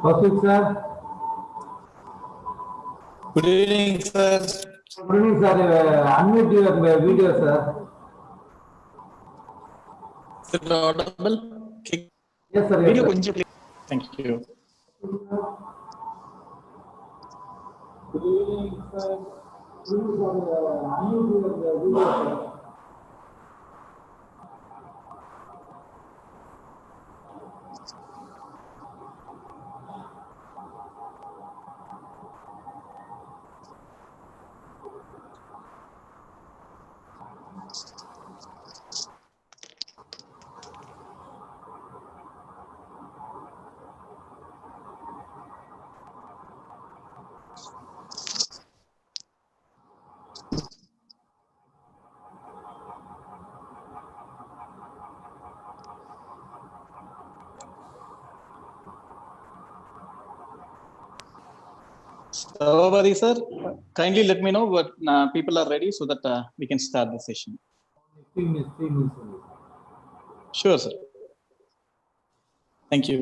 Kaushik sir. Good evening, sir. Good evening, sir. Unmute your video, sir. Is it audible? Yes, sir. Video, Yes, sir. thank you. Good evening, sir. Please, unmute your video, sir. Savabadi, sir, kindly let me know what people are ready so that we can start the session. 3 minutes only. Sure, sir. Thank you.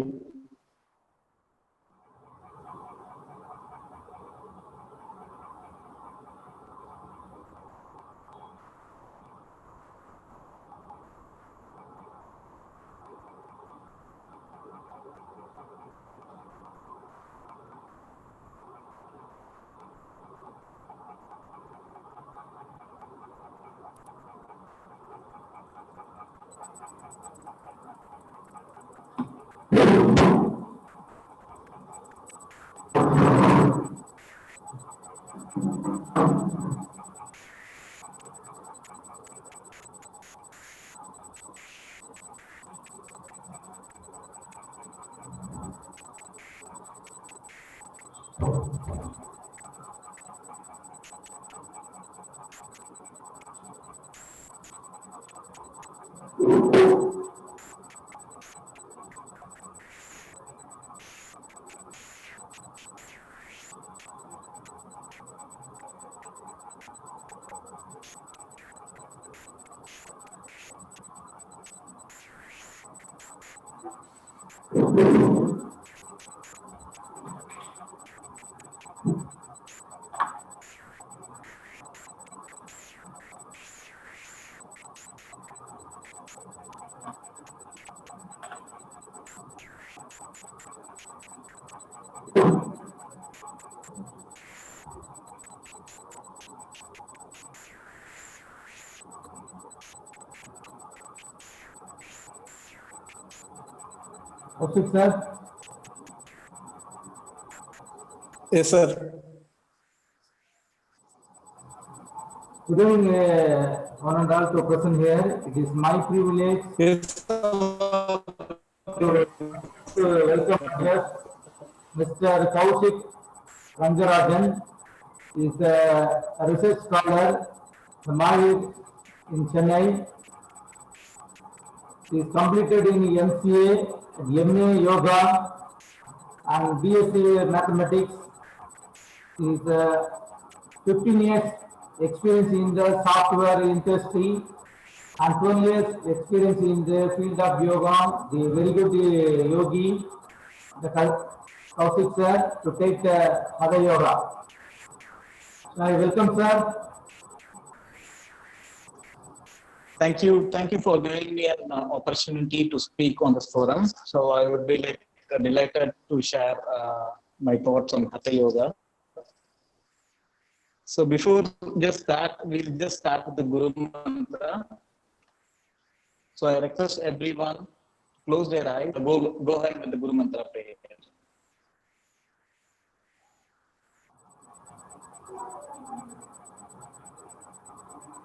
Kaushik sir. Yes, sir. Good evening, one and all to present here. It is my privilege Yes, to welcome guest, Mr. Kaushik Rangarajan. He is a research scholar, married in Chennai. He is completed in MCA, MA Yoga, and BSc Mathematics. He is 15 years experience in the software industry and 12 years experience in the field of yoga. The very good yogi, the Kaushik sir, to take the Hatha Yoga. I welcome sir. thank you. Thank you for giving me an opportunity to speak on this forum. So I would be delighted to share my thoughts on Hatha Yoga. So before we'll just start with the Guru Mantra. So I request everyone to close their eyes. Go ahead with the Guru Mantra prayer.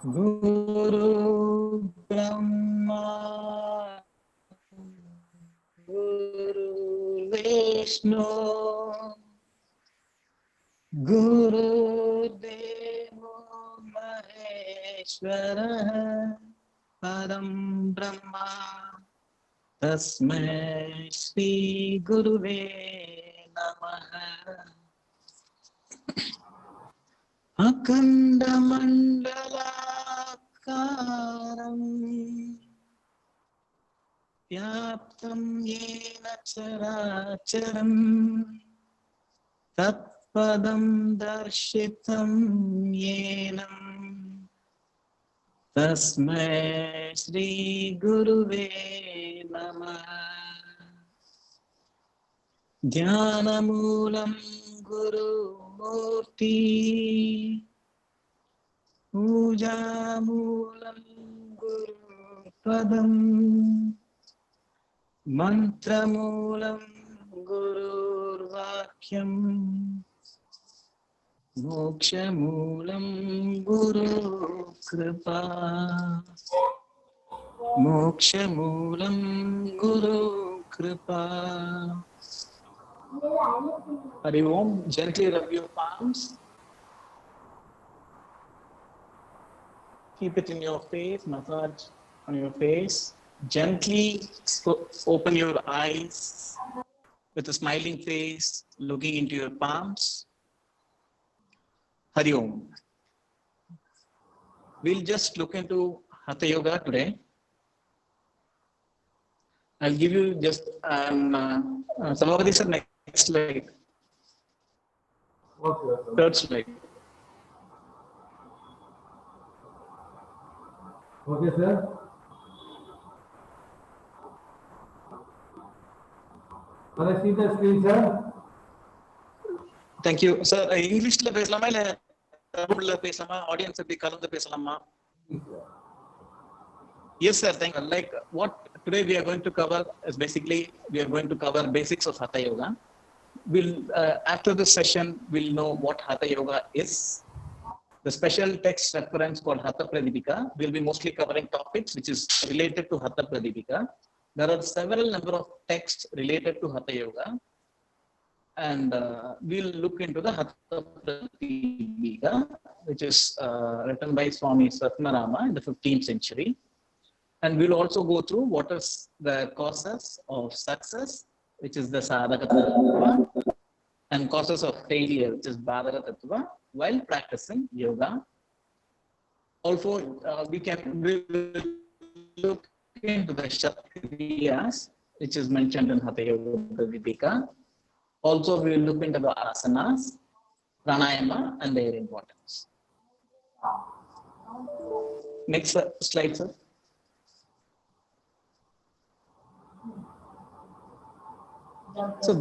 Guru Brahma, Guru Vishnu, Guru Devo Maheshwara, Param Brahma, Tasmai Shri Guruve Namaha. अखण्डमण्डलाकारम् व्याप्तं येन चराचरम् तत्पदं दर्शितं येन तस्मै श्रीगुरुवे नमः। ध्यानमूलं Gurumurthy पूजामूलं गुरुपदम् मन्त्रमूलं गुरुर्वाक्यम् मोक्षमूलं Gurukripa मोक्षमूलं Gurukripa. Hari Om, gently rub your palms. Keep it in your face, massage on your face. Gently open your eyes with a smiling face, looking into your palms. Hari Om. We'll just look into Hatha Yoga today. I'll give you just some of these are next slide. Okay. Third slide. Okay, sir. Can I see the screen, sir? Thank you, sir. English la pesalama illa Tamil la pesalama? Audience eppadi kalandu pesalama? Yes, sir. Thank you. Like what today we are going to cover is basically we are going to cover basics of Hatha Yoga. We'll after this session we'll know what Hatha Yoga is. The special text reference called Hatha Pradipika will be mostly covering topics which is related to Hatha Pradipika. There are several number of texts related to Hatha Yoga, and we'll look into the Hatha Pradipika, which is written by Swami Satmarama in the 15th century. And we'll also go through what is the causes of success, which is the Sadhaka Tattva, and causes of failure, which is Badhaka Tattva, while practicing yoga. Also, we will look into the Kshatriyas, which is mentioned in Hatha Yoga Pradipika. Also, we will look into the asanas, pranayama, and their importance. Next slide, sir. So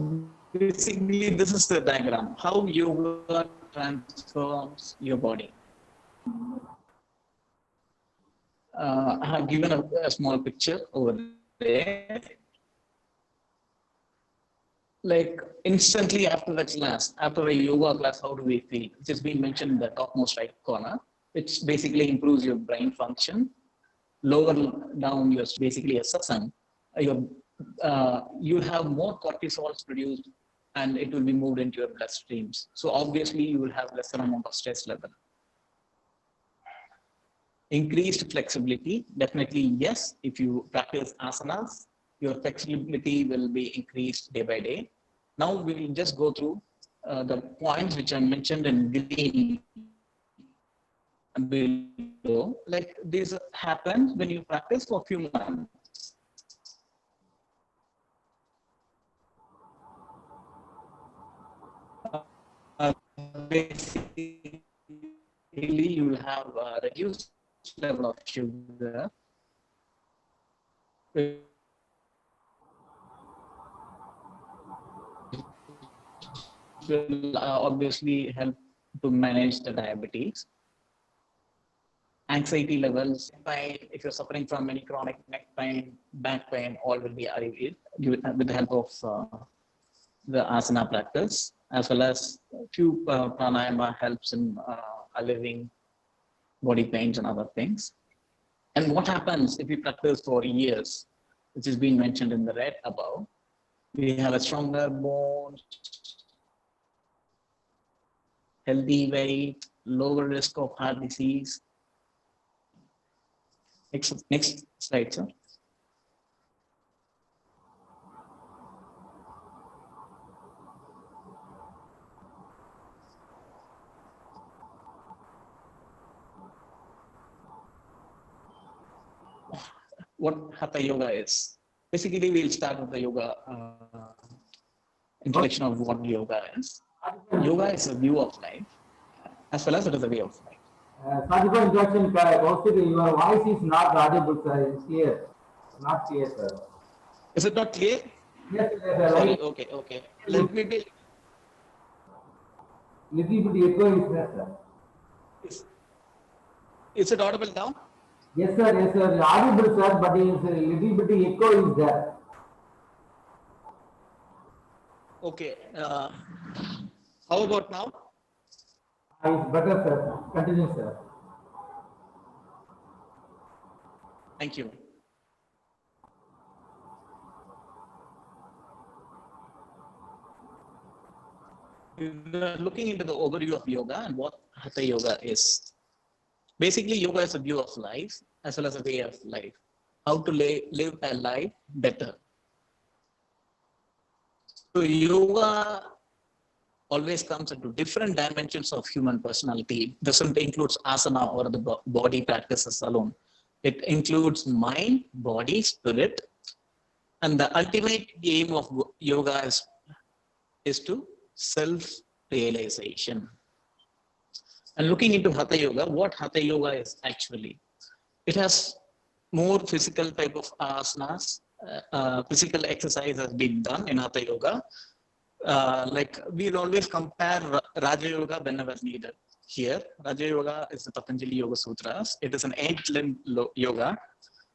basically, this is the diagram, how yoga transforms your body. I have given a small picture over there. Like instantly after the class, after a yoga class, how do we feel? It has been mentioned in the topmost right corner, which basically improves your brain function. Lower down, you're basically a satsang. You have more cortisols produced and it will be moved into your bloodstreams. So obviously you will have lesser amount of stress level. Increased flexibility, definitely yes. If you practice asanas, your flexibility will be increased day by day. Now we will just go through the points which I mentioned in green below. Like this happens when you practice for a few months. Basically, you will have a reduced level of sugar. Will obviously help to manage the diabetes. Anxiety levels, pain, if you're suffering from any chronic neck pain, back pain, all will be alleviated with the help of the asana practice, as well as few pranayama helps in alleviating body pains and other things. And what happens if we practice for years, which has been mentioned in the red above? We have a stronger bones, healthy weight, lower risk of heart disease. Next slide, sir. what Hatha Yoga is. Basically, we'll start with the yoga introduction of what yoga is. Yoga is a view of life, as well as it is a way of life. Sorry for introduction, Kaushik, your voice is not audible, sir. It's clear. Not clear, sir. Is it not clear? Yes, sir. Sorry. Like, Okay. Let me be. little bit echo is there, sir. Is it audible now? Yes, sir. Yes, sir. Audible, sir, but is a little bit echo is there. Okay. How about now? It's better, sir. Continue, sir. Thank you. We are looking into the overview of yoga and what Hatha Yoga is. Basically, yoga is a view of life as well as a way of life. How to live a life better. So yoga always comes into different dimensions of human personality. Doesn't include asana or the body practices alone. It includes mind, body, spirit, and the ultimate aim of yoga is to self-realization. And looking into Hatha Yoga, what Hatha Yoga is actually, it has more physical type of asanas, physical exercise has been done in Hatha Yoga. Like we'll always compare Raja Yoga whenever needed. Here, Raja Yoga is the Patanjali Yoga Sutras. It is an 8-limb yoga,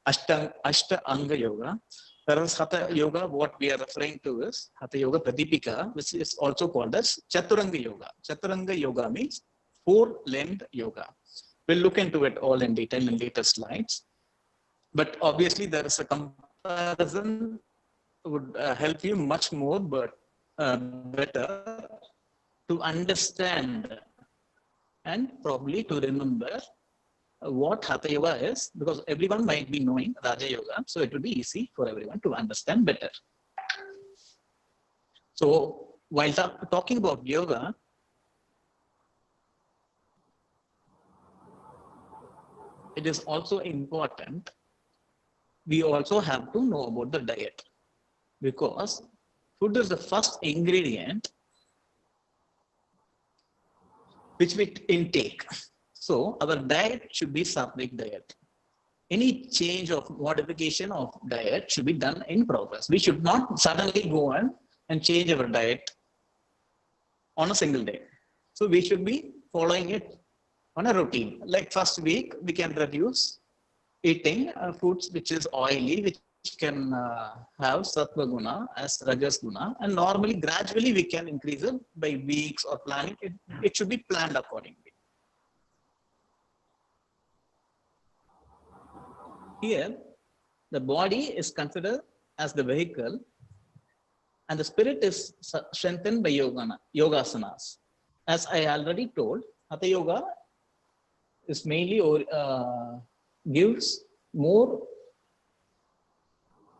Ashta Anga Yoga. Whereas Hatha Yoga, what we are referring to is Hatha Yoga Pradipika, which is also called as Chaturanga Yoga. Chaturanga Yoga means 4-limbed yoga. We'll look into it all in detail in later slides. But obviously there is a comparison would help you much more, but better to understand and probably to remember what Hatha Yoga is, because everyone might be knowing Raja Yoga, so it will be easy for everyone to understand better. So while talking about yoga, it is also important, we also have to know about the diet, because food is the first ingredient which we intake. So our diet should be sattvic diet. Any change of modification of diet should be done in progress. We should not suddenly go on and change our diet on a single day. So we should be following it on a routine. Like first week, we can reduce eating foods which is oily, which can have sattva guna as rajas guna, and normally gradually we can increase it by weeks or planning. It should be planned accordingly. Here, the body is considered as the vehicle and the spirit is strengthened by yogasanas. As I already told, Hatha Yoga is mainly gives more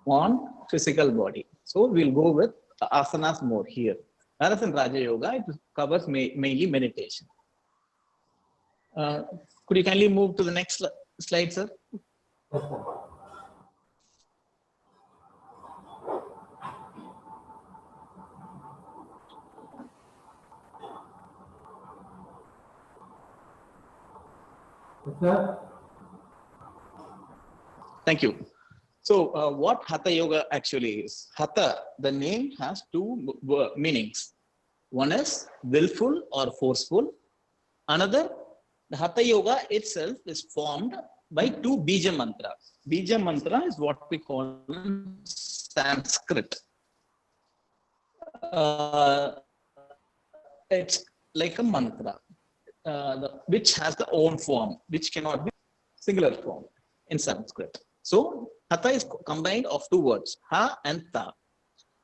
on physical body. So we'll go with asanas more here. Whereas in Raja Yoga, it covers mainly meditation. Could you kindly move to the next slide, sir? Yes, sir. Yes, sir. Thank you. So what Hatha Yoga actually is? Hatha, the name has two meanings. One is willful or forceful. Another, the Hatha Yoga itself is formed by two Bija mantras. Bija mantra is what we call in Sanskrit. It's like a mantra, which has the own form, which cannot be singular form in Sanskrit. So Hatha is combined of two words, Ha and Ta.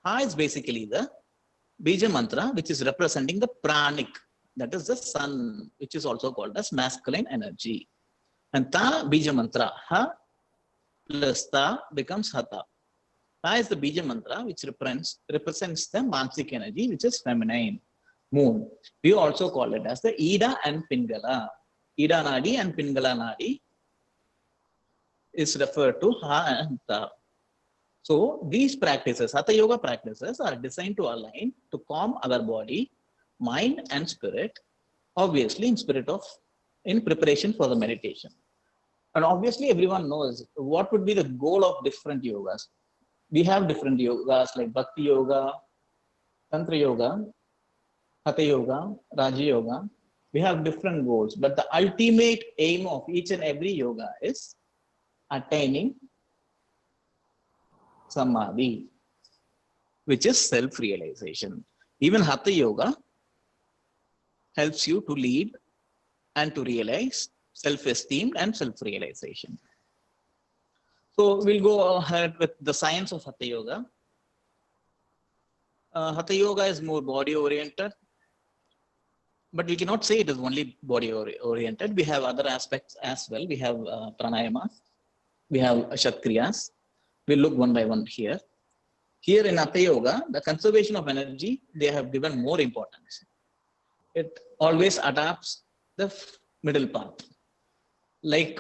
Ha is basically the Bija mantra, which is representing the pranic, that is the sun, which is also called as masculine energy. And Ta, Bija mantra, Ha plus Ta becomes Hatha. Ta is the Bija mantra, which represents the Mansik energy, which is feminine, moon. We also call it as the Ida and Pingala. Ida Nadi and Pingala Nadi is referred to Ha and Ta. So these practices, Hatha Yoga practices, are designed to align, to calm our body, mind and spirit, obviously in preparation for the meditation. And obviously everyone knows what would be the goal of different yogas. We have different yogas like Bhakti Yoga, Tantra Yoga, Hatha Yoga, Raja Yoga. We have different goals, but the ultimate aim of each and every yoga is attaining Samadhi, which is self-realization. Even Hatha Yoga helps you to lead and to realize self-esteem and self-realization. So we'll go ahead with the science of Hatha Yoga. Hatha Yoga is more body-oriented, but we cannot say it is only body-oriented. We have other aspects as well. We have pranayama, we have Shatkriyas. We'll look one by one here. Here in Hatha Yoga, the conservation of energy, they have given more importance. It always adapts the middle path. Like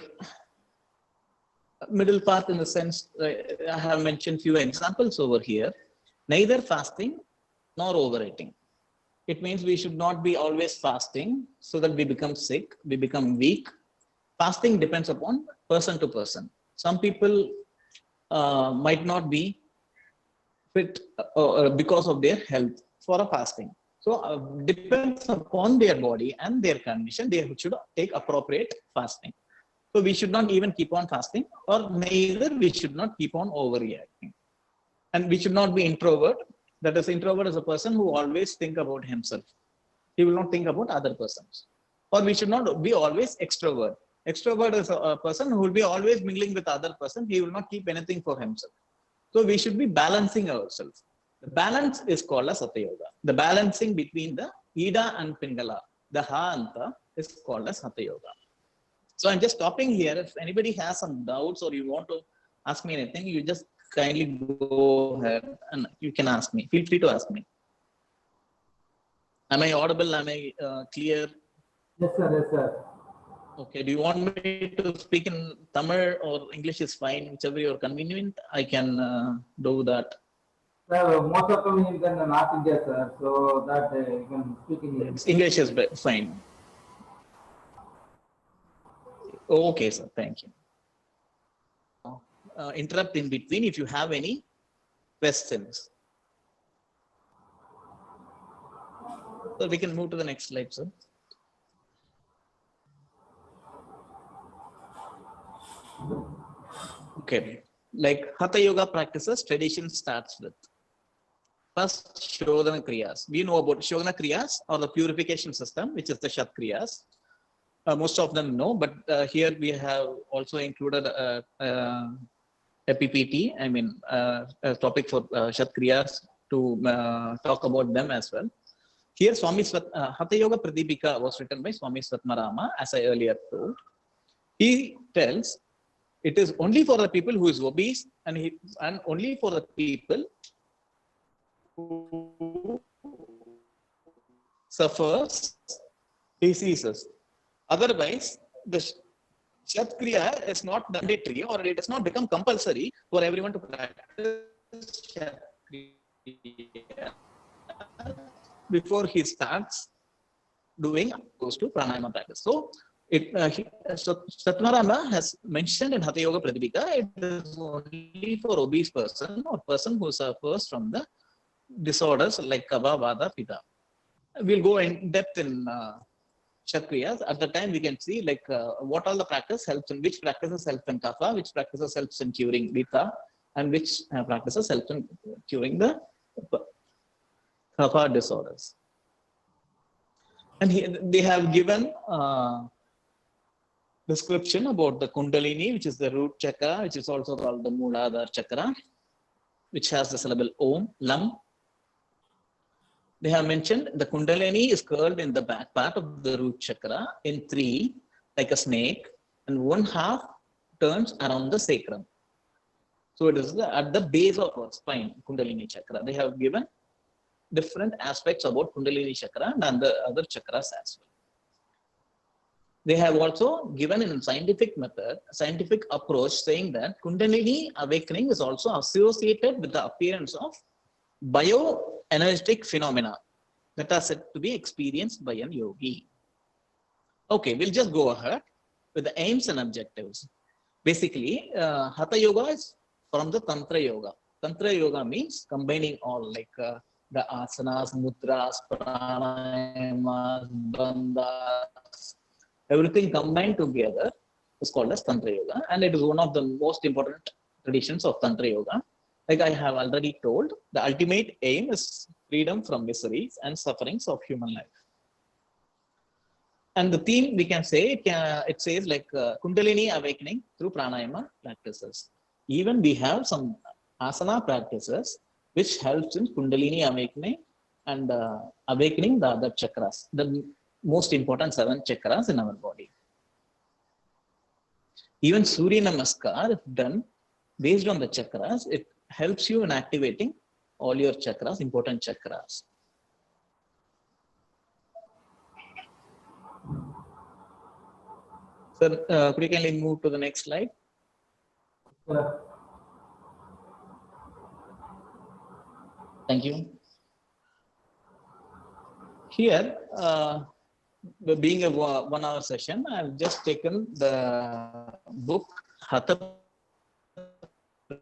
middle path in the sense, I have mentioned few examples over here. Neither fasting nor overeating. It means we should not be always fasting so that we become sick, we become weak. Fasting depends upon person to person. Some people might not be fit because of their health for a fasting. So depends upon their body and their condition, they should take appropriate fasting. So we should not even keep on fasting, or neither we should not keep on overreacting. And we should not be introvert. That is, introvert is a person who always think about himself. He will not think about other persons. Or we should not be always extrovert. Extrovert is a person who will be always mingling with other person. He will not keep anything for himself. So we should be balancing ourselves. The balance is called as Hatha Yoga. The balancing between the Ida and Pingala, the Ha and Ta, is called as Hatha Yoga. So I'm just stopping here. If anybody has some doubts or you want to ask me anything, you just kindly go ahead and you can ask me. Feel free to ask me. Am I audible? Am I clear? Yes, sir. Yes, sir. Okay. Do you want me to speak in Tamil or English is fine, whichever you're convenient. I can do that. Sir, most of them is in North India, sir. So that you can speak in English. English is fine. Okay, sir. Thank you. Interrupt in between if you have any questions. So we can move to the next slide, sir. Okay, like Hatha Yoga practices, tradition starts with first Shodhana Kriyas. We know about Shodhana Kriyas or the purification system, which is the Shat Kriyas. Most of them know, but here we have also included a PPT, a topic for Shat Kriyas to talk about them as well. Here, Hatha Yoga Pradipika was written by Swami Svatmarama, as I earlier told. He tells it is only for the people who is obese and only for the people who suffers diseases. Otherwise, the Shat Kriya is not mandatory, or it does not become compulsory for everyone to practice Shat Kriya before he starts doing goes to pranayama practice. So Satmarama has mentioned in Hatha Yoga Pradipika, it is only for obese person or person who suffers from the disorders like Kapha, Vata, Pitta. We'll go in depth in Shat Kriyas. At the time, we can see like what all the practice helps in, which practices help in Kapha, which practices helps in curing Pitta, and which practices help in curing the Kapha disorders. And they have given description about the Kundalini, which is the root chakra, which is also called the Mooladhara chakra, which has the syllable Om, Lam. They have mentioned the Kundalini is curled in the back part of the root chakra in three, like a snake, and one half turns around the sacrum. So it is at the base of our spine, Kundalini chakra. They have given different aspects about Kundalini chakra and the other chakras as well. They have also given in scientific method, scientific approach, saying that Kundalini awakening is also associated with the appearance of bioenergetic phenomena that are said to be experienced by an yogi. Okay, we'll just go ahead with the aims and objectives. Basically, Hatha Yoga is from the Tantra Yoga. Tantra Yoga means combining all, like the asanas, mudras, pranayamas, bandhas, everything combined together is called as Tantra Yoga, and it is one of the most important traditions of Tantra Yoga. Like I have already told, the ultimate aim is freedom from miseries and sufferings of human life. And the theme, we can say, it says like Kundalini awakening through pranayama practices. Even we have some asana practices which helps in Kundalini awakening and awakening the other chakras, the most important 7 chakras in our body. Even Surya Namaskar, if done based on the chakras, it helps you in activating all your chakras, important chakras. Sir, could you kindly move to the next slide? Thank you. Here, being a 1 hour session, I've just taken the book Hatha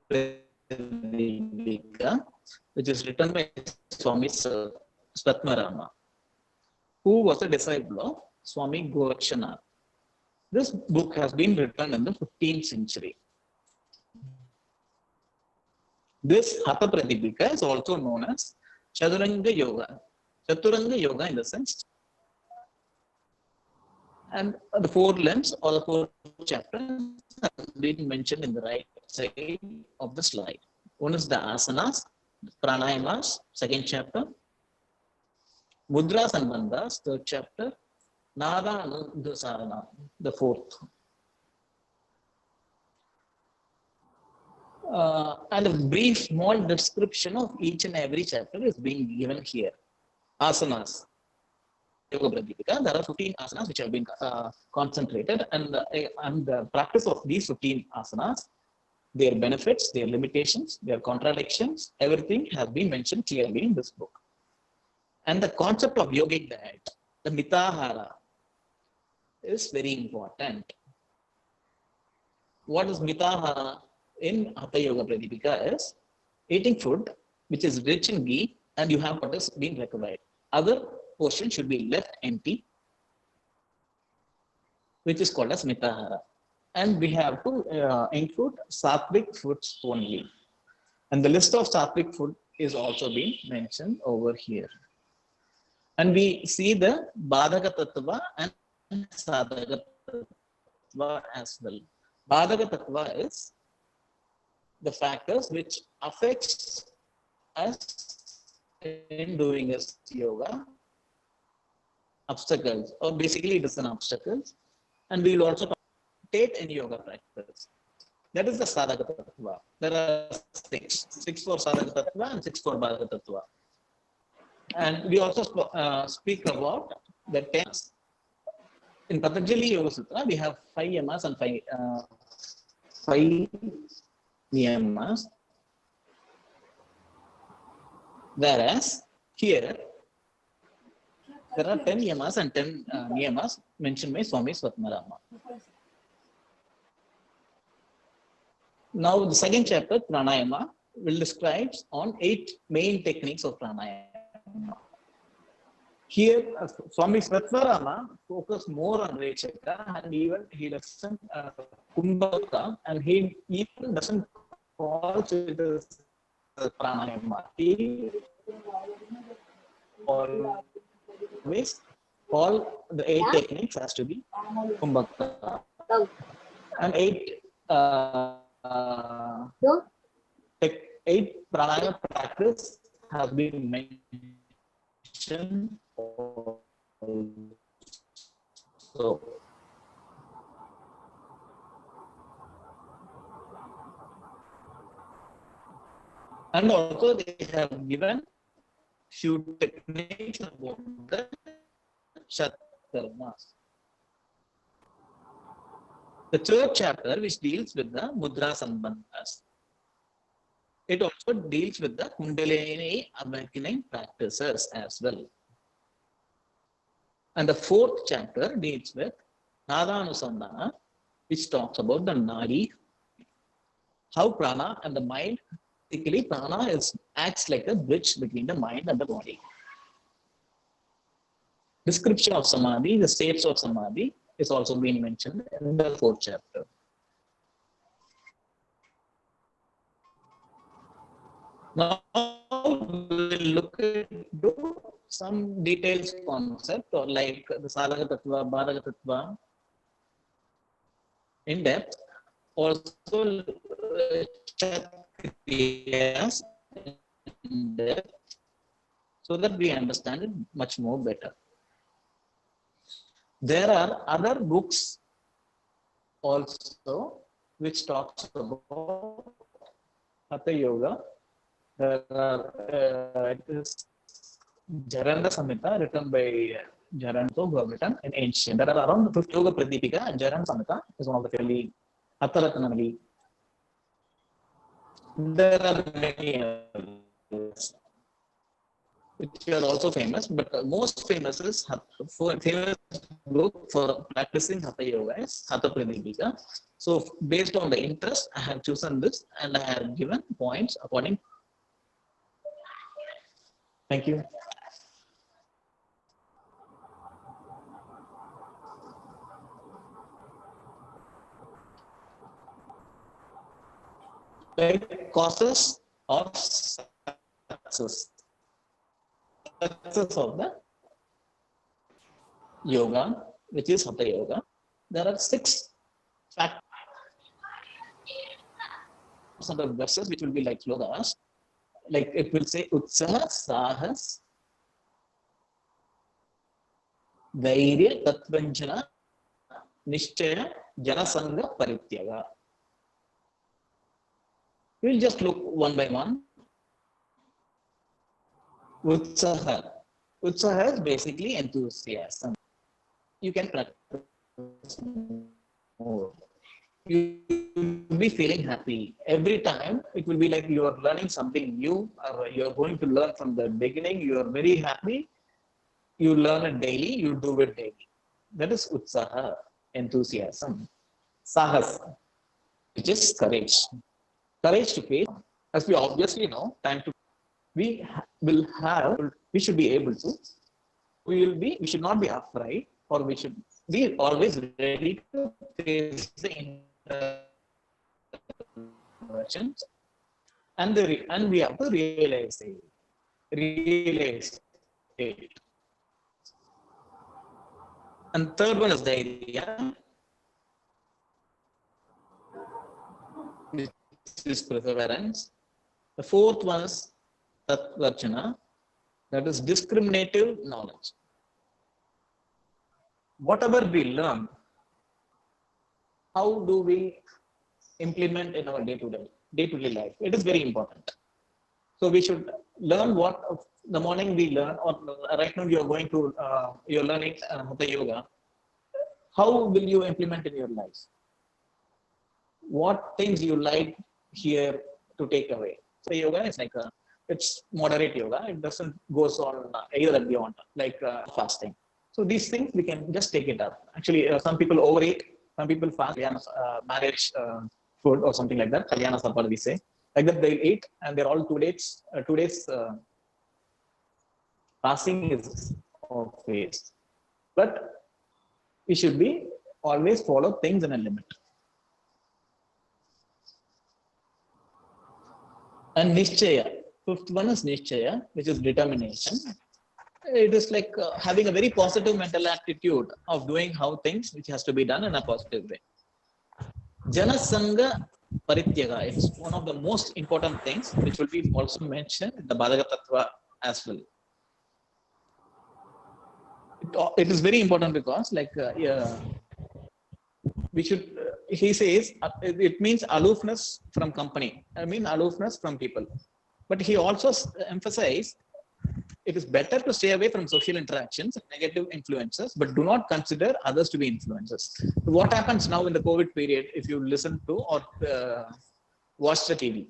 Pradipika, which is written by Swami Svatmarama, who was a disciple of Swami Gorakshanath. This book has been written in the 15th century. This Hatha Pradipika is also known as Chaturanga Yoga. Chaturanga Yoga in the sense, and the 4 limbs or the 4 chapters have been mentioned in the right side of the slide. One is the asanas, pranayamas, 2nd chapter, mudras and bandhas, 3rd chapter, nada anudasarana, the 4th. And a brief small description of each and every chapter is being given here. Asanas. There are 15 asanas which have been concentrated, and the practice of these 15 asanas, their benefits, their limitations, their contradictions, everything has been mentioned clearly in this book. And the concept of yogic diet, the mitahara, is very important. What is mitahara in Hatha Yoga Pradipika is eating food which is rich in ghee, and you have what is being required. Other portion should be left empty, which is called as mitahara. And we have to include sattvic foods only. And the list of sattvic food is also being mentioned over here. And we see the Badhaka Tattva and Sadhaka Tattva as well. Badhaka Tattva is the factors which affects us in doing this yoga, obstacles, or basically it is an obstacle, and we will also take in yoga practice. That is the Sadhaka Tattva. There are 6 for Sadhaka Tattva and 6 for Badhaka Tattva. And we also speak about the 10. In Patanjali Yoga Sutra, we have 5 yamas and 5 niyamas. Whereas here, there are 10 yamas and 10 niyamas mentioned by Swami Svatmarama. Now, the 2nd chapter, Pranayama, will describe on 8 main techniques of Pranayama. Here, Swami Svatmarama focused more on Rechaka, and even he doesn't Kumbhaka, and he even doesn't call it as Pranayama. He always all the 8 techniques has to be Kumbhaka. And 8 pranayama practice has been mentioned also. And also they have given few techniques about the Shatkarmas. The third chapter, which deals with the Mudra Sambandhas. It also deals with the Kundalini awakening practices as well. And the fourth chapter deals with Nadanusandhana, which talks about the Nadi, how prana and the mind, basically prana acts like a bridge between the mind and the body. Description of Samadhi, the states of Samadhi, is also being mentioned in the fourth chapter. Now we'll look into some details concept or like the Sadhaka Tattva, Badhaka Tattva in depth. Also Chakriyas in depth so that we understand it much more better. There are other books also which talks about Hatha Yoga. There are it is Jaranda Samhita written by Jaranto, who have written in ancient. There are around 50 Yoga Pradipika, and Jaranda Samhita is one of the fairly Hatha Ratnamali. There are many others which are also famous, but the most famous is famous book for practicing Hatha Yoga is Hatha Pradipika. So based on the interest, I have chosen this and I have given points according. Thank you. Like causes of success. Success of the yoga, which is Hatha Yoga. There are 6 factors of the verses which will be like slogas. Like it will say Utsaha, Sahas, Vairya, Tatvanjana, Nishchaya, Janasanga, Parityaga. We'll just look one by one. Utsaha. Utsaha is basically enthusiasm. You can practice more. You will be feeling happy. Every time it will be like you are learning something new, or you are going to learn from the beginning. You are very happy. You learn it daily, you do it daily. That is Utsaha, enthusiasm. Sahas, which is courage. Courage to face. As we obviously know, we should be able to, we should not be afraid, or we should be always ready to face the introversions, and we have to realize it. And third one is Dhairya, which is perseverance. The fourth one is Tattvachana, that is discriminative knowledge. Whatever we learn, how do we implement in our day-to-day life? It is very important. So we should learn what the morning we learn, or right now you are going to, you're learning Hatha Yoga. How will you implement in your life? What things you like here to take away? So yoga is like it's moderate yoga. It doesn't goes on either that we want, like fasting. So these things we can just take it up. Actually, some people overeat, some people fast, marriage food or something like that. Kalyana Sapad we say. Like that they'll eat, and they're all 2 days. 2 days fasting is of waste. But we should be always follow things in a limit. And Nishchaya. Fifth one is Nishchaya, which is determination. It is like having a very positive mental attitude of doing how things which has to be done in a positive way. Janasanga Parityaga. It's one of the most important things which will be also mentioned in the Badhaka Tattva as well. It is very important because like we should, he says, it means aloofness from company. I mean aloofness from people. But he also emphasized it is better to stay away from social interactions and negative influences, but do not consider others to be influences. What happens now in the COVID period, if you listen to or watch the TV?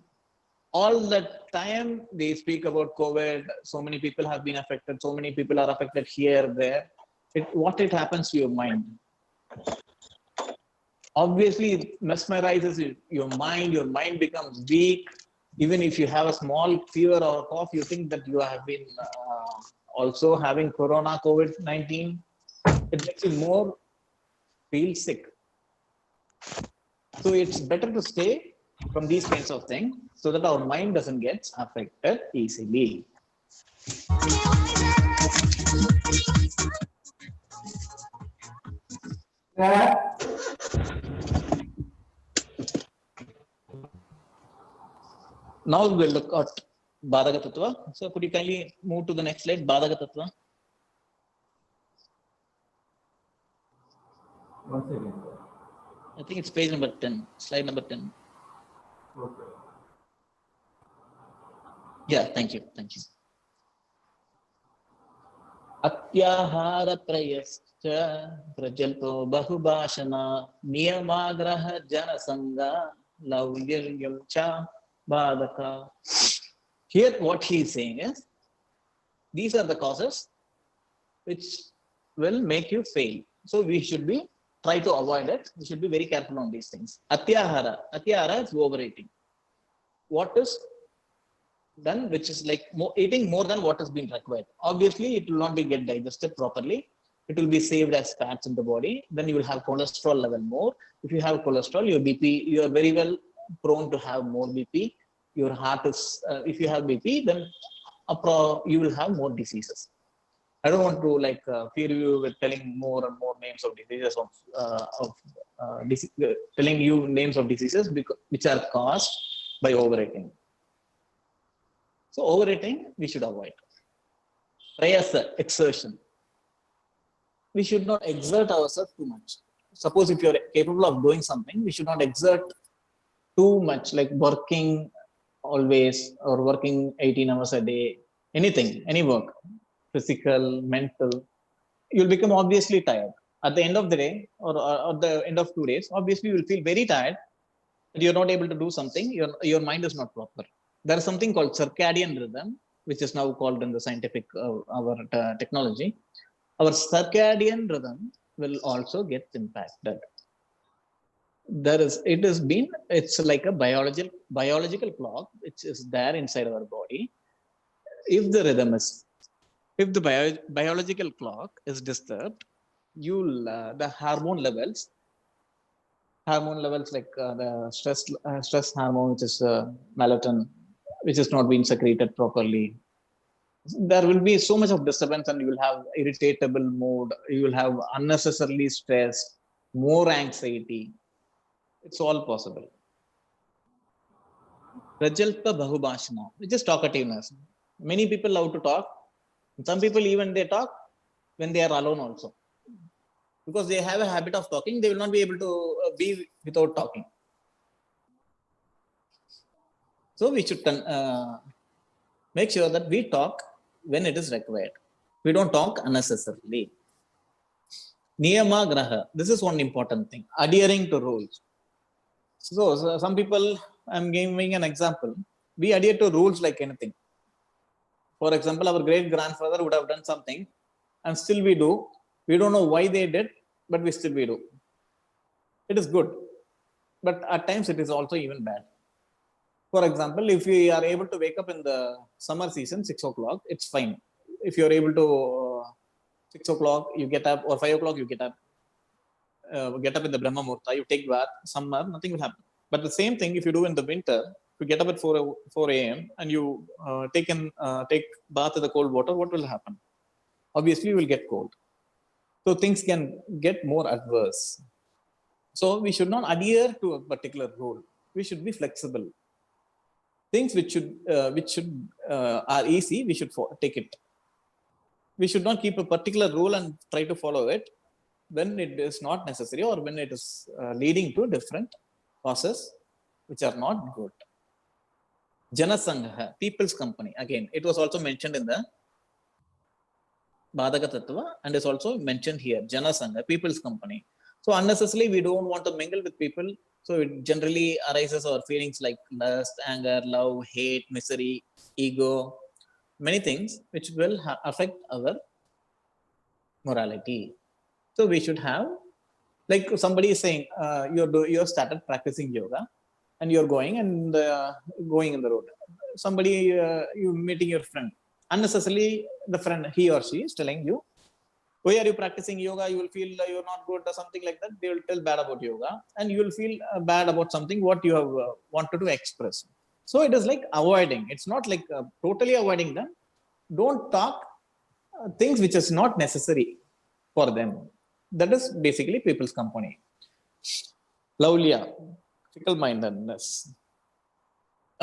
All the time they speak about COVID, so many people have been affected, so many people are affected here, there. What it happens to your mind? Obviously, it mesmerizes your mind becomes weak. Even if you have a small fever or cough, you think that you have been also having corona, COVID-19. It makes you more feel sick. So it's better to stay from these kinds of things so that our mind doesn't get affected easily. Now we'll look at Badhaka Tattva. So could you kindly move to the next slide, Badhaka Tattva? One second. I think it's page number 10, slide number 10. Okay. Yeah, thank you. Atyahara prayascha prajalpo bahubhashana niyamagraha janasanga laulyam cha badaka. Here what he is saying is, these are the causes which will make you fail. So we should try to avoid it. We should be very careful on these things. Atyahara is overeating. What is done, which is like eating more than what has been required. Obviously, it will not be get digested properly. It will be saved as fats in the body. Then you will have cholesterol level more. If you have cholesterol, your BP, you are very well prone to have more BP. Your heart is, if you have BP, then you will have more diseases. I don't want to fear you with telling more and more names of diseases telling you names of diseases which are caused by overeating. So overeating, we should avoid. Prayasa, exertion. We should not exert ourselves too much. Suppose if you are capable of doing something, we should not exert too much, like working always or working 18 hours a day, anything, any work, physical, mental. You'll become obviously tired. At the end of the day or at the end of 2 days, obviously you will feel very tired that you're not able to do something. Your mind is not proper. There is something called circadian rhythm, which is now called in the scientific technology. Our circadian rhythm will also get impacted. It's like a biological clock which is there inside our body. If the biological clock is disturbed, the hormone levels like the stress hormone, which is melatonin, which is not being secreted properly. There will be so much of disturbance, and you will have irritable mood. You will have unnecessarily stress, more anxiety. It's all possible. Prajalpa bahubhashana, which is talkativeness. Many people love to talk. Some people even they talk when they are alone also. Because they have a habit of talking, they will not be able to be without talking. So we should make sure that we talk when it is required. We don't talk unnecessarily. Niyama graha. This is one important thing. Adhering to rules. So some people, I'm giving an example. We adhere to rules like anything. For example, our great grandfather would have done something, and still we do. We don't know why they did, but we do. It is good, but at times it is also even bad. For example, if you are able to wake up in the summer season, 6 o'clock, it's fine. If you're able to 6 o'clock, you get up, or 5 o'clock, you get up in the Brahma Muhurta, you take bath, summer, nothing will happen. But the same thing, if you do in the winter, if you get up at 4 a.m. and you take bath in the cold water, what will happen? Obviously, you will get cold. So things can get more adverse. So we should not adhere to a particular rule. We should be flexible. Things which are easy, we should take it. We should not keep a particular rule and try to follow it when it is not necessary, or when it is leading to different causes which are not good. Janasangha, people's company. Again, it was also mentioned in the Badaka Tattva, and is also mentioned here, Jana Sangha, people's company. So unnecessarily, we don't want to mingle with people. So it generally arises our feelings like lust, anger, love, hate, misery, ego, many things which will affect our morality. So we should have, like somebody is saying, you have started practicing yoga, and you're going and going in the road. Somebody, you meeting your friend. Unnecessarily, the friend, he or she is telling you, why are you practicing yoga? You will feel you're not good or something like that. They will tell bad about yoga, and you will feel bad about something what you have wanted to express. So it is like avoiding. It's not like totally avoiding them. Don't talk things which is not necessary for them. That is basically people's company. Laulia, fickle-mindedness.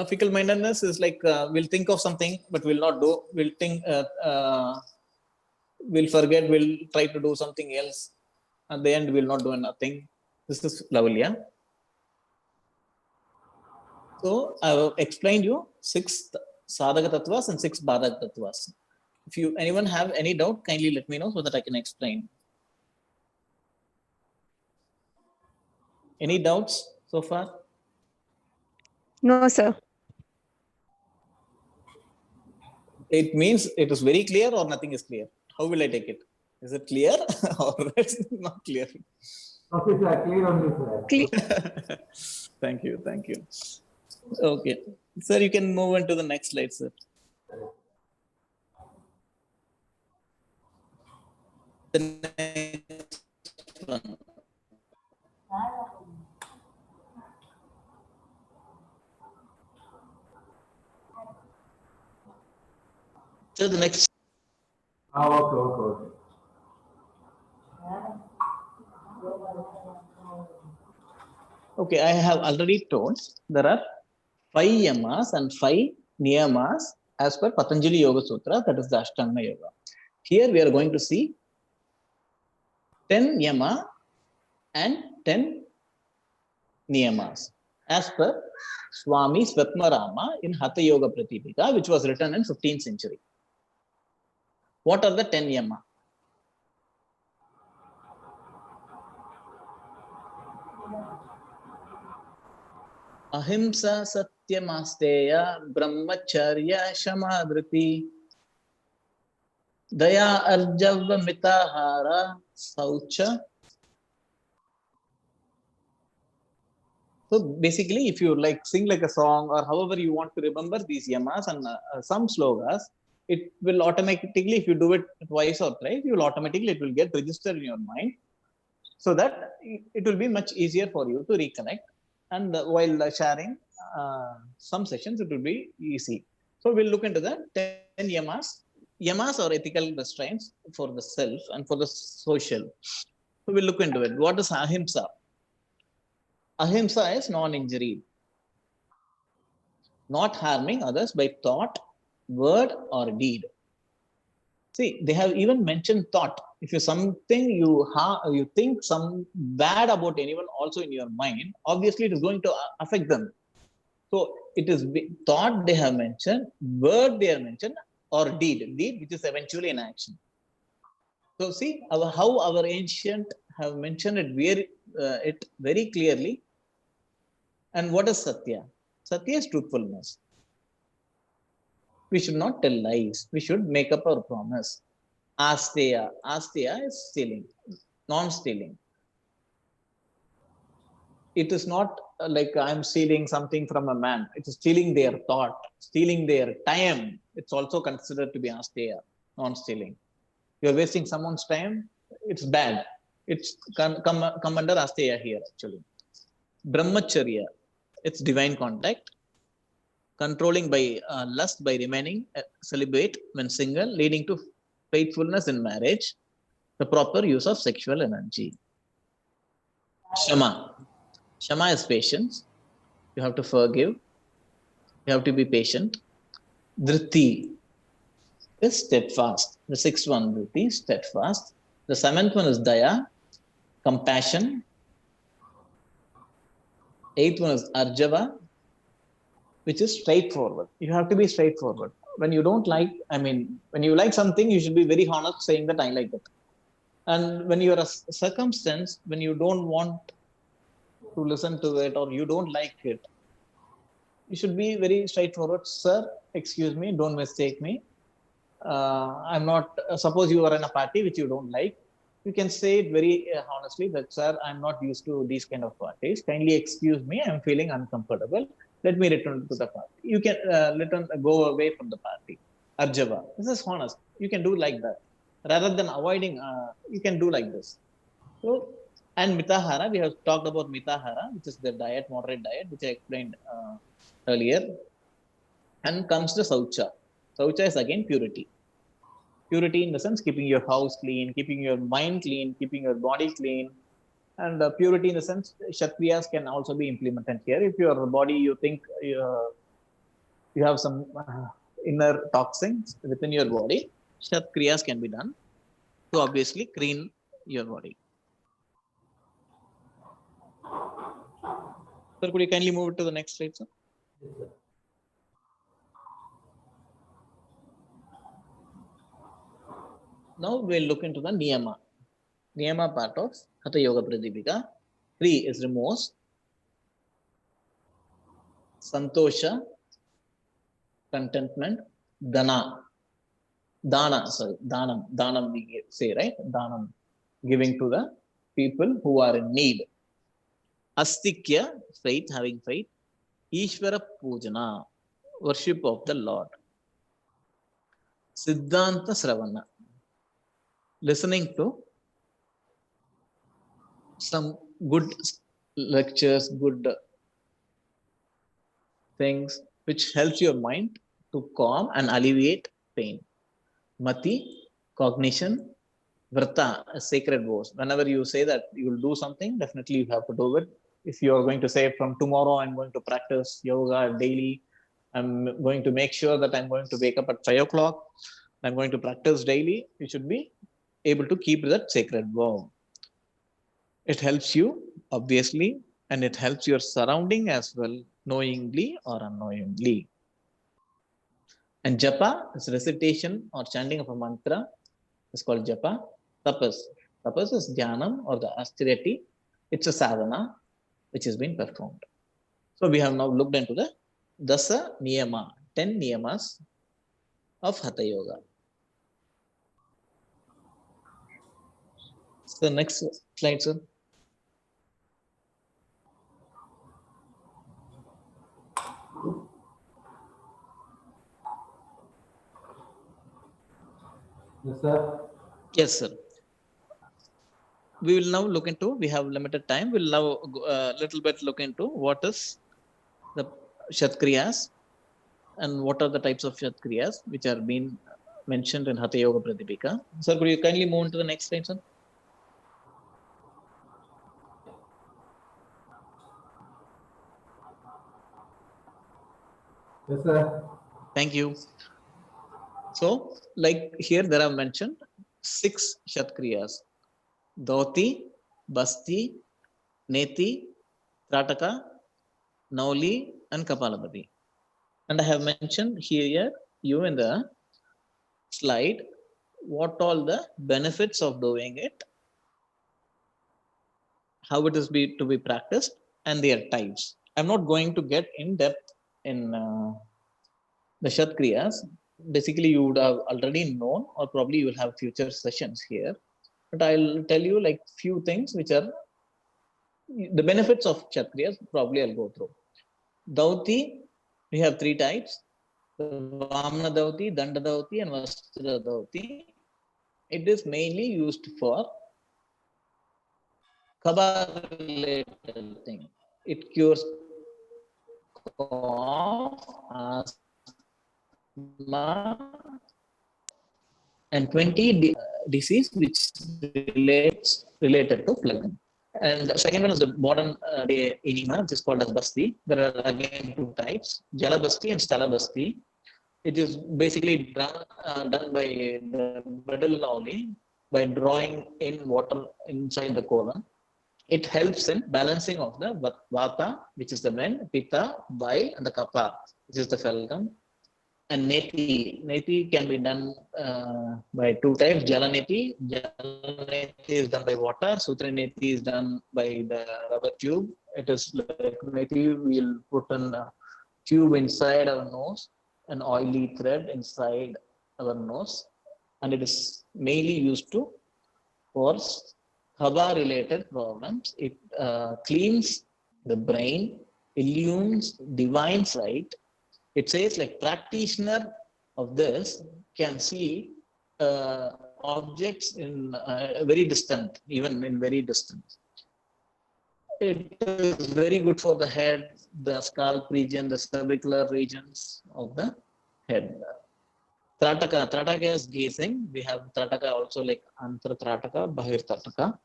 Fickle-mindedness is like we'll think of something but will not do. We'll think, we'll forget. We'll try to do something else. At the end, we'll not do nothing. This is Laulia. So I have explained you 6 sadhaka tattvas and 6 badhaka tattvas. If anyone have any doubt, kindly let me know so that I can explain. Any doubts so far? No, sir. It means it is very clear or nothing is clear. How will I take it? Is it clear or it's not clear? Okay, sir, clear on this, sir. Clear. Thank you. Thank you. Okay. Sir, you can move on to the next slide, sir. The next one. So the next. Okay. Okay, I have already told there are 5 yamas and 5 niyamas as per Patanjali Yoga Sutra, that is the Ashtanga Yoga. Here we are going to see 10 yama and 10 niyamas as per Swami Swatmarama in Hatha Yoga Pratipika, which was written in 15th century. What are the 10 yama? Ahimsa Satyamasteya Brahmacharya Shamadriti Daya Arjava Mitahara Saucha. So basically, if you like sing like a song or however you want to remember these yamas and some slogas, it will automatically, if you do it twice or thrice, it will get registered in your mind, so that it will be much easier for you to recollect. And while sharing some sessions, it will be easy. So we'll look into the 10 yamas. Yamas are ethical restraints for the self and for the social. So we'll look into it. What is ahimsa? Ahimsa is non-injury, not harming others by thought, word, or deed. See, they have even mentioned thought. If you something you think some bad about anyone also in your mind, obviously it is going to affect them. So it is thought they have mentioned, word they have mentioned, or deed which is eventually an action. So see how our ancient have mentioned it very clearly. And what is Satya? Satya is truthfulness. We should not tell lies. We should make up our promise. Asteya. Asteya is stealing, non-stealing. It is not like I'm stealing something from a man. It is stealing their thought, stealing their time. It's also considered to be asteya, non-stealing. You're wasting someone's time. It's bad. It's come under asteya here actually. Brahmacharya. It's divine contact, controlling by lust by remaining celibate when single, leading to faithfulness in marriage, the proper use of sexual energy. Shama. Shama is patience. You have to forgive. You have to be patient. Dhriti is steadfast. The 6th one, Dhriti, steadfast. The 7th one is Daya, compassion. 8th one is Arjava, which is straightforward. You have to be straightforward. when you don't like, I mean, when you like something, you should be very honest saying that I like it. And when you're a circumstance, when you don't want to listen to it or you don't like it, you should be very straightforward. Sir, excuse me, don't mistake me. I'm not, suppose you are in a party which you don't like, you can say it very honestly that, sir, I'm not used to these kind of parties. Kindly excuse me, I'm feeling uncomfortable. Let me return to the party. You can go away from the party. Arjava. This is honest. You can do like that. Rather than avoiding, you can do like this. So, and Mitahara, we have talked about Mitahara, which is the diet, moderate diet, which I explained earlier. And comes the Saucha. Saucha is again purity. Purity in the sense keeping your house clean, keeping your mind clean, keeping your body clean. And purity in the sense, Kshatriyas can also be implemented here. If your body, you think you have some inner toxins within your body, Kshatriyas can be done to obviously clean your body. Sir, could you kindly move it to the next slide, sir? Yes, sir. Now we'll look into the Niyama. Niyama part of Hatha Yoga Pradipika. 3 is remorse, Santosha, contentment, Dhanam, Dhanam we say, right? Dhanam, giving to the people who are in need. Astikya, faith, having faith. Ishvara Pujana, worship of the Lord. Siddhanta Sravana, listening to some good lectures, good things which helps your mind to calm and alleviate pain. Mati, cognition. Vrata, a sacred vows. Whenever you say that you will do something, definitely you have to do it. If you are going to say from tomorrow I'm going to practice yoga daily, I'm going to make sure that I'm going to wake up at 5 o'clock, I'm going to practice daily, you should be able to keep that sacred vow. It helps you, obviously, and it helps your surrounding as well, knowingly or unknowingly. And japa is recitation or chanting of a mantra. It's called japa. Tapas. Tapas is dhyanam or the austerity. It's a sadhana which has been performed. So we have now looked into the Dasa Niyama, 10 niyamas of Hatha Yoga. So next slide, sir. Yes, sir. Yes, sir. We will now look into, we have limited time, we'll now a little bit look into what is the Kshatriyas and what are the types of Kshatriyas which are being mentioned in Hatha Yoga Pradipika. Sir, could you kindly move on to the next slide, sir? Yes, sir. Thank you. So, like here, there are mentioned 6 Kshatriyas: Dhoti, Basti, Neti, Trataka, Nauli, and Kapalapati. And I have mentioned here, you in the slide, what all the benefits of doing it, how it is to be practiced, and their types. I'm not going to get in depth in the Kshatriyas. Basically, you would have already known, or probably you will have future sessions here. But I'll tell you like few things which are the benefits of Kshatriyas. Probably I'll go through. Dhauti, we have 3 types: Vamana Dhauti, Danda Dhauti, and Vastra Dhauti. It is mainly used for Kabha-related thing. It cures cough, asthma, and 20 disease which related to phlegm. And the second one is the modern day enema, which is called as Basti. There are again 2 types: Jala Basti and Sthala Basti. It is basically done by the middle only, by drawing in water inside the colon. It helps in balancing of the Vata, which is the wind, Pitta, bile, and the Kapha, which is the phlegm. and neti. Neti can be done by two types. Jala neti. Jala neti is done by water. Sutra neti is done by the rubber tube. It is like neti. We'll put a tube inside our nose, an oily thread inside our nose, and it is mainly used to for Hava related problems. It cleans the brain, illumes divine sight. It says like practitioner of this can see objects in very distant, even in very distant. It is very good for the head, the scalp region, the cervicular regions of the head. Trataka. Trataka is gazing. We have Trataka also like Antar Trataka, Bahir Trataka.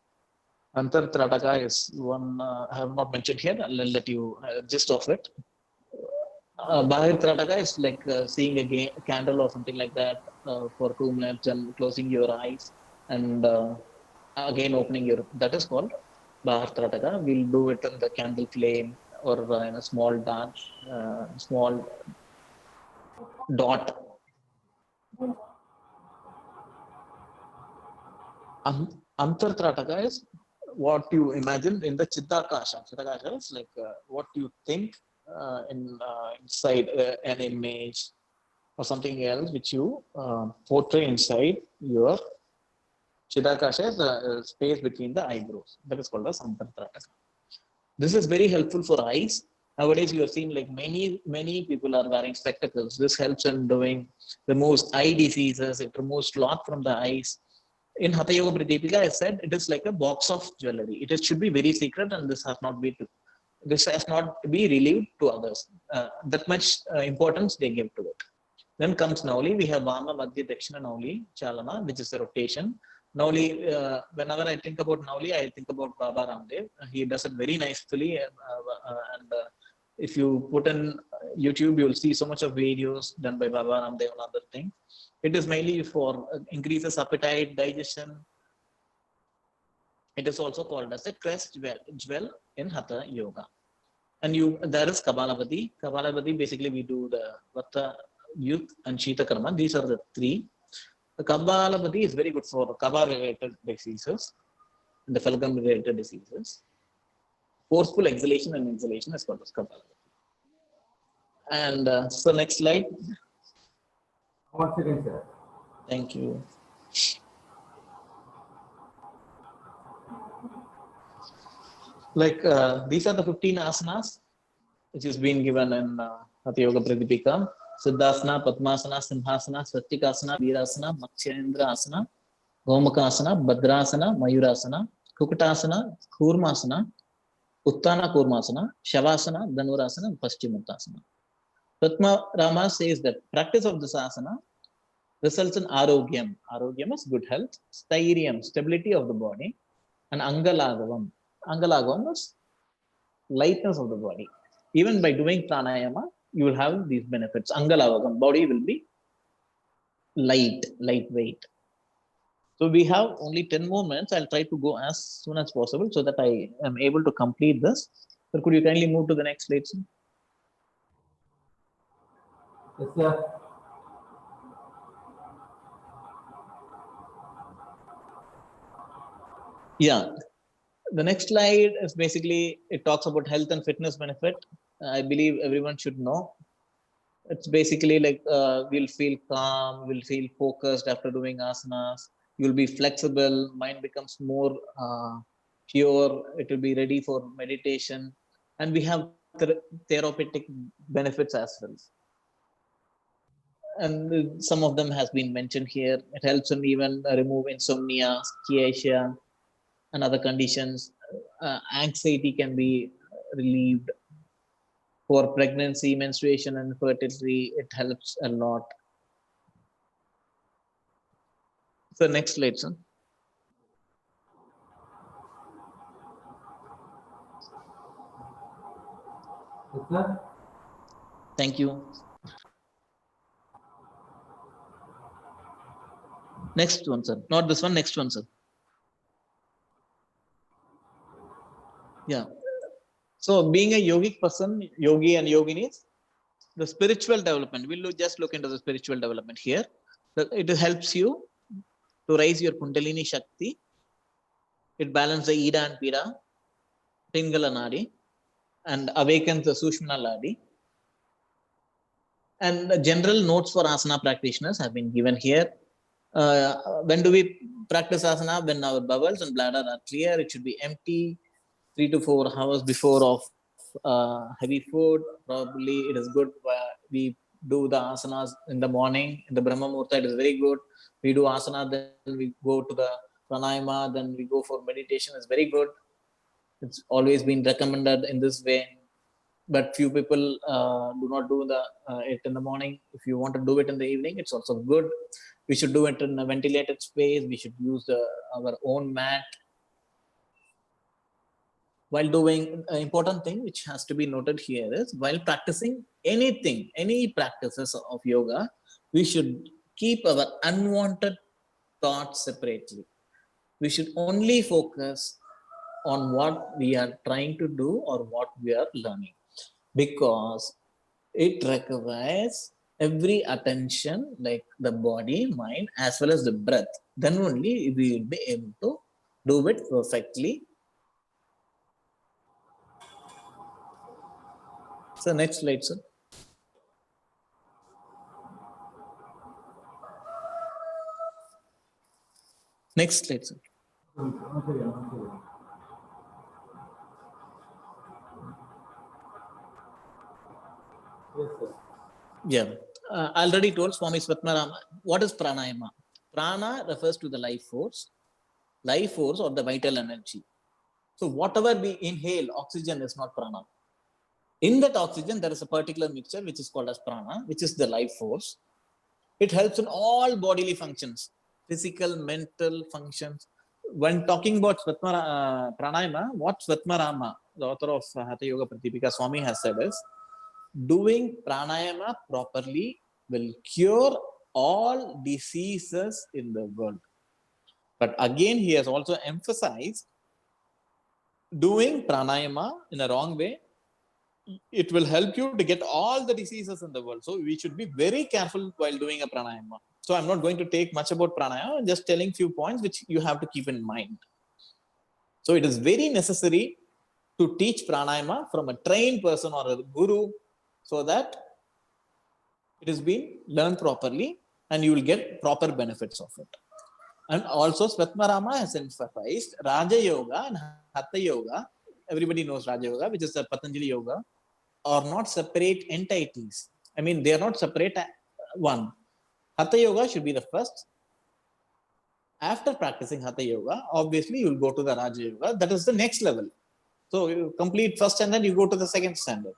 Antar Trataka is one I have not mentioned here. I'll let you gist of it. Bahir Trataka is like seeing a candle or something like that for 2 minutes and closing your eyes and again opening your. That is called Bahir Trataka. We'll do it in the candle flame or in a small dance, small dot. Antar Trataka is what you imagine in the Chiddakasha. Chiddakasha is like what you think inside an image or something else which you portray inside your Chiddakasha is the space between the eyebrows. That is called as Antar Trataka. This is very helpful for eyes. Nowadays, you have seen like many people are wearing spectacles. This helps in removes eye diseases. It removes cloth from the eyes. In Hatha Yoga Pradipika, I said it is like a box of jewelry. It should be very secret, and this has not be relieved to others. That much importance they give to it. Then comes Nauli. We have Vama, Madhya, Dakshina, Nauli, Chalana, which is a rotation. Nauli, whenever I think about Nauli, I think about Baba Ramdev. He does it very nicely. And if you put in YouTube, you'll see so much of videos done by Baba Ramdev and other things. It is mainly for increases appetite, digestion. It is also called as a crest jewel in Hatha Yoga. And there is Kabalavati. Kabalavati, basically we do the Vata, Youth and Shita Karma. These are the three. The Kabalavati is very good for Kaba-related diseases and the Falgam related diseases. Forceful exhalation and inhalation is called as Kabalavati. And so next slide. 1 second, sir. Thank you. Like these are the 15 asanas which is being given in Hatha Yoga Pradipika. Siddhasana, Padmasana, Simhasana, Svatikasana, Virasana, Matsyendrasana, Asana, Gomakasana, Bhadrasana, Mayurasana, Kukutasana, Kurmasana, Uttana Kurmasana, Shavasana, Dhanurasana, and Paschimottasana. Ratma Rama says that practice of this asana results in arogyam. Arogyam is good health, sthairiam, stability of the body, and angalagavam. Angalagavam is lightness of the body. Even by doing pranayama, you will have these benefits. Angalagam, body will be lightweight. So we have only 10 more minutes. I'll try to go as soon as possible so that I am able to complete this. So could you kindly move to the next slide, sir? Yes, sir. Yeah. The next slide is basically, it talks about health and fitness benefit. I believe everyone should know. It's basically like we'll feel calm, we'll feel focused after doing asanas. You'll be flexible, mind becomes more pure. It will be ready for meditation. And we have therapeutic benefits as well. And some of them has been mentioned here. It helps in even remove insomnia, sciatica, and other conditions. Anxiety can be relieved. For pregnancy, menstruation, and fertility, it helps a lot. So next slide, sir. Yes, sir. Thank you. Next one, sir. Not this one, next one, sir. Yeah. So being a yogic person, yogi and yoginis, The spiritual development, just look into the spiritual development here. It helps you to raise your Kundalini Shakti. It balances the Ida and Pida, Pingala Nadi, and awakens the Sushmana Nadi. And the general notes for asana practitioners have been given here. When do we practice asana? When our bowels and bladder are clear, it should be empty 3 to 4 hours before of heavy food. Probably it is good. We do the asanas in the morning, in the Brahma Muhurta, it is very good. We do asana, then we go to the pranayama, then we go for meditation. It's very good. It's always been recommended in this way. But few people do not do it in the morning. If you want to do it in the evening, it's also good. We should do it in a ventilated space. We should use our own mat. While doing, an important thing which has to be noted here is, while practicing anything, any practices of yoga, we should keep our unwanted thoughts separately. We should only focus on what we are trying to do or what we are learning, because it requires every attention, like the body, mind, as well as the breath. Then only we will be able to do it perfectly. So next slide, sir. Next slide, sir. Yes, sir. Yeah, I already told Swami Svatmarama. What is pranayama? Prana refers to the life force or the vital energy. So whatever we inhale, oxygen is not prana. In that oxygen, there is a particular mixture which is called as prana, which is the life force. It helps in all bodily functions, physical, mental functions. When talking about pranayama, what Svatmarama, the author of Hatha Yoga Pratipika, Swami has said is, doing pranayama properly will cure all diseases in the world. But again, he has also emphasized, doing pranayama in a wrong way, it will help you to get all the diseases in the world. So we should be very careful while doing a pranayama. So I'm not going to take much about pranayama, I'm just telling few points which you have to keep in mind. So it is very necessary to teach pranayama from a trained person or a guru, so that it has been learned properly and you will get proper benefits of it. And also Svatmarama has emphasized Raja Yoga and Hatha Yoga. Everybody knows Raja Yoga, which is the Patanjali Yoga, are not separate entities. I mean, they are not separate one. Hatha Yoga should be the first. After practicing Hatha Yoga, obviously you will go to the Raja Yoga. That is the next level. So you complete first standard, you go to the second standard.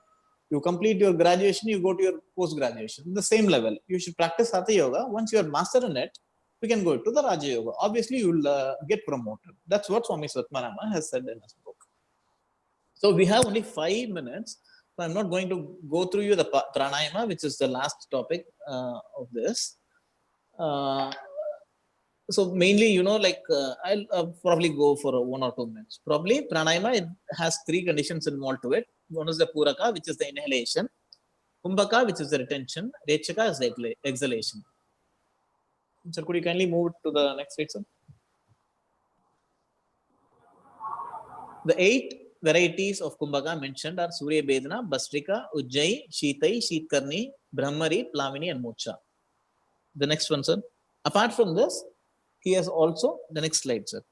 You complete your graduation, you go to your post-graduation. The same level. You should practice Hatha Yoga. Once you are master in it, we can go to the Raja Yoga. Obviously, you will get promoted. That's what Swami Svatmarama has said in his book. So we have only 5 minutes. So I'm not going to go through you the pranayama, which is the last topic of this. So mainly, I'll probably go for 1 or 2 minutes. Probably pranayama, it has 3 conditions involved to it. One is the puraka, which is the inhalation. Kumbhaka, which is the retention. Rechaka is the exhalation. Sir, could you kindly move to the next slide, sir? The 8 varieties of Kumbhaka mentioned are Surya Bedana, Bastrika, Ujjayi, Shitai, Sheetkarni, Brahmari, Plavini, and Mocha. The next one, sir. Apart from this, he has also, the next slide, sir.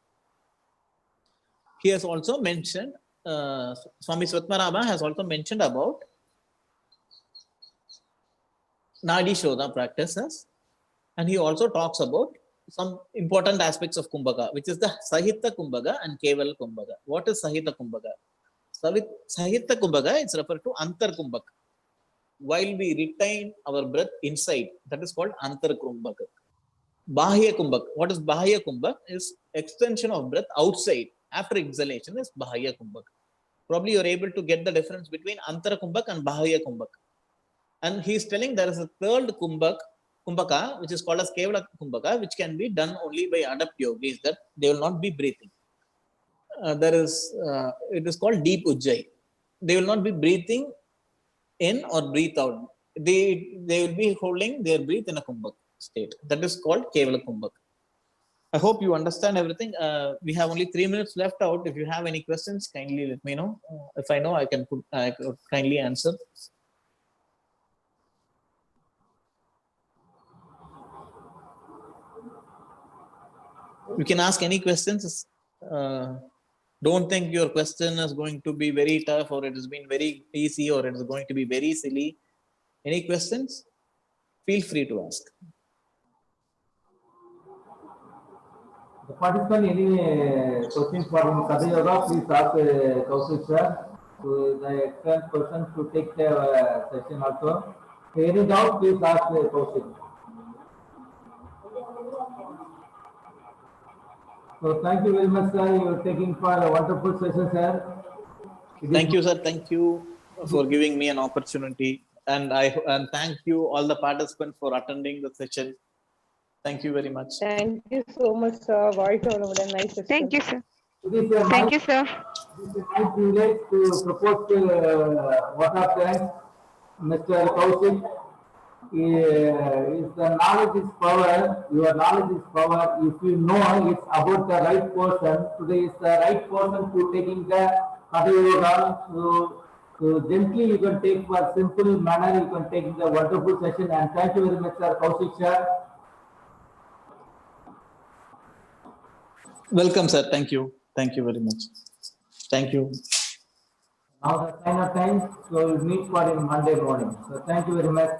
He has also mentioned, Swami Svatmarama has also mentioned about Nadi Shodha practices. And he also talks about some important aspects of Kumbhaka, which is the Sahita Kumbhaka and Keval Kumbhaka. What is Sahita Kumbhaka? Sahita Kumbhaka is referred to Antar Kumbhaka. While we retain our breath inside, that is called Antar Kumbhaka. Bahya Kumbhaka. What is Bahya Kumbhaka? Is extension of breath outside. After exhalation is Bahya Kumbhaka. Probably you are able to get the difference between Antar Kumbhaka and Bahya Kumbhaka. And he is telling there is a third Kumbhaka, which is called as Kevala Kumbhaka, which can be done only by adept yogis, that they will not be breathing. It is called deep Ujjayi. They will not be breathing in or breathe out. they will be holding their breath in a kumbhak state. That is called Kevala Kumbhak. I hope you understand everything. We have only 3 minutes left out. If you have any questions, kindly let me know. If I know, I could kindly answer. You can ask any questions. Don't think your question is going to be very tough, or it has been very easy, or it is going to be very silly. Any questions? Feel free to ask. The participant, any questions for Hatha Yoga, please ask Kaushik sir. So the excellent person to take the session also. Any doubt, please ask Kaushik. So thank you very much, sir. You are taking for a wonderful session, sir. Thank you, sir. Thank you for giving me an opportunity, and thank you all the participants for attending the session. Thank you very much. Thank you so much, sir. Voice over the nice session. Thank you, sir. It is a Thank you, sir. my privilege to propose to what are friends, Mr. Kaushik. Is the knowledge is power. Your knowledge is power. If you know it's about the right person, today is the right person to taking the Hatha Yoga. So gently you can take for simple manner. You can take the wonderful session. And thank you very much, sir, Kaushik sir. Welcome, sir. Thank you. Thank you very much. Thank you. Now the sign of time. So we'll meet for in Monday morning. So thank you very much.